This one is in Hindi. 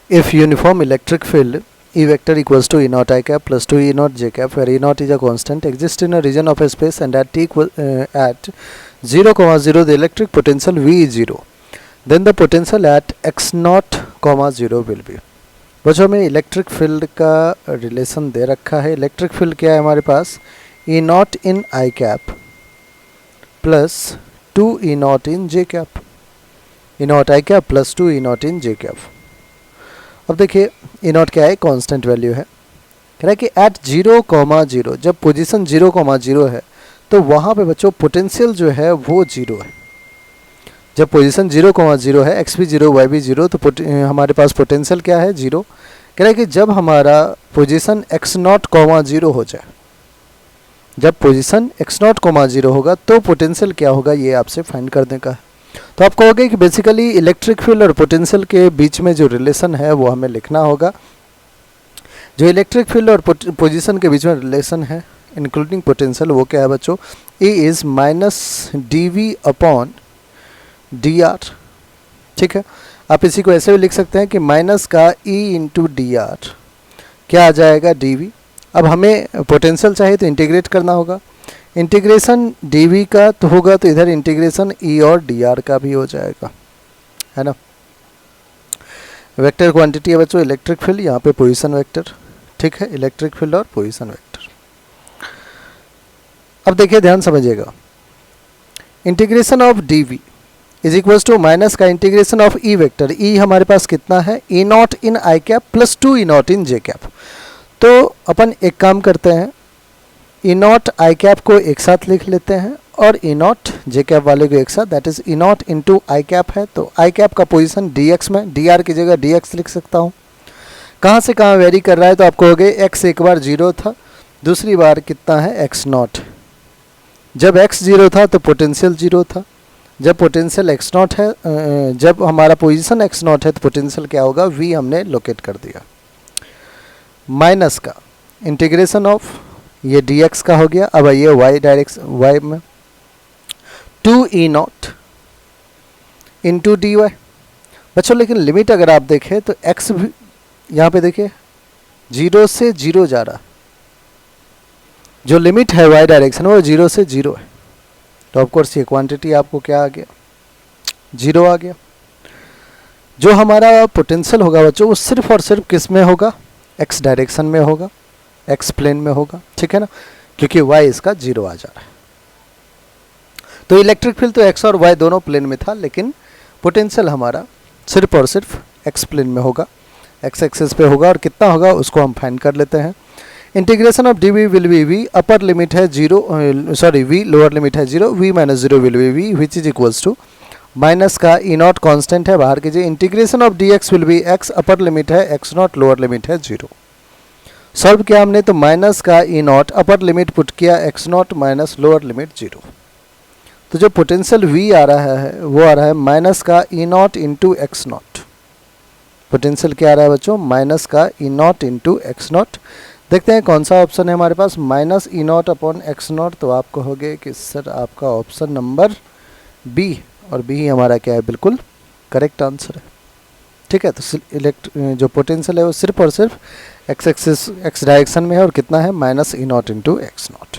If uniform electric field E vector equals to E naught I cap plus 2 E naught J cap, where E naught is a constant, exists in a region of a space, and at at 0, 0 the electric potential V is 0, then the potential at x naught, 0 will be. बच्चों में इलेक्ट्रिक फील्ड का रिलेशन दे रखा है. इलेक्ट्रिक फील्ड क्या है हमारे पास? E naught in I cap plus 2 E naught in J cap. E naught I cap plus 2 E naught in J cap. अब देखिए E naught क्या है? कांस्टेंट वैल्यू है. कह रहा है कि एट 0, 0, जब पोजीशन 0, 0 है तो वहाँ पे बच्चों पोटेंशियल जो है वो 0 है. जब पोजीशन 0, 0 है, x भी 0, y भी 0, तो हमारे पास पोटेंशियल क्या है? 0. कह रहा है कि जब हमारा पोजीशन x नॉट, 0 हो जाए, जब पोजीशन x नॉट, 0 होगा तो पोटेंशियल क्या होगा, ये आपसे फाइंड करने का है. तो आप कहोगे कि बेसिकली इलेक्ट्रिक फील्ड और पोटेंशियल के बीच में जो रिलेशन है वो हमें लिखना होगा. जो इलेक्ट्रिक फील्ड और पोजीशन के बीच में रिलेशन है इंक्लूडिंग पोटेंशियल, वो क्या है बच्चों? E is minus dv upon dr. ठीक है, आप इसी को ऐसे भी लिख सकते हैं कि माइनस का E इंटू dr क्या आ जाएगा? dv. अब हमें पोटेंशियल चाहिए तो इंटीग्रेट करना होगा. इंटीग्रेशन dv का तो होगा तो इधर इंटीग्रेशन E और dr का भी हो जाएगा, है ना. वेक्टर क्वांटिटी है बच्चों इलेक्ट्रिक फील्ड, यहाँ पे पोजीशन वेक्टर. ठीक है, इलेक्ट्रिक फील्ड और पोजीशन वेक्टर. अब देखिए ध्यान समझिएगा. Integration of dv is equals to minus का integration of E vector. E हमारे पास कितना है? E naught in I cap plus 2 E naught in J cap. तो अपन एक काम करते हैं, E नॉट I कैप को एक साथ लिख लेते हैं और E नॉट J कैप वाले को एक साथ. That is E naught into I cap है, तो I कैप का पोजीशन dx में, dr की जगह dx लिख सकता हूँ. कहाँ से कहाँ वेरी कर रहा है? तो आपको हो गए x एक बार 0 था, दूसरी बार कितना है? x not. जब x 0 था तो पोटेंशियल 0 था. जब पोटेंशियल x नॉट है, जब हमारा पोजीशन x नॉट है तो पोटेंशियल क्या होगा? v हमने लोकेट कर दिया. माइनस का इंटीग्रेशन ऑफ ये dx का हो गया. अब ये y डायरेक्शन y में 2 E नॉट इंटू dy. बच्चों लेकिन लिमिट अगर आप देखें तो x भी यहाँ पे देखिए 0 से 0 जा रहा. जो लिमिट है y डायरेक्शन वो 0 से 0 है, तो ऑफकोर्स ये क्वांटिटी आपको क्या आ गया? 0 आ गया. जो हमारा पोटेंशियल होगा बच्चों वो सिर्फ और सिर्फ किस में होगा? x डायरेक्शन में होगा, x प्लेन में होगा. ठीक है ना, क्योंकि y इसका 0 आ जा रहा है. तो इलेक्ट्रिक फील्ड तो x और y दोनों प्लेन में था, लेकिन पोटेंशियल हमारा सिर्फ और सिर्फ x प्लेन में होगा, x एक्सिस पे होगा. और कितना होगा उसको हम फाइंड कर लेते हैं. Integration of dv will be v, upper limit है 0, सॉरी v लोअर लिमिट है 0, v minus 0 will be v which is equals to minus का E नॉट कॉन्स्टेंट है बाहर कीजिए. Integration of dx will be x, upper limit है x नॉट, लोअर लिमिट है 0. सॉल्व किया हमने तो माइनस का E naught, upper limit put किया x naught minus lower limit 0. तो जो पोटेंशियल v आ रहा है वो आ रहा है माइनस का E naught into X naught. Potential क्या आ रहा है बच्चों? माइनस का E naught into X naught. देखते हैं कौन सा ऑप्शन है हमारे पास? Minus E naught upon X naught. तो आप कहोगे कि सर आपका ऑप्शन नंबर बी, और बी ही हमारा क्या है? बिल्कुल करेक्ट आंसर है. ठीक है, तो जो पोटेंशियल है वो सिर्फ और सिर्फ एक्स एक्सिस, एक्स डायरेक्शन में है, और कितना है? Minus E naught into X not.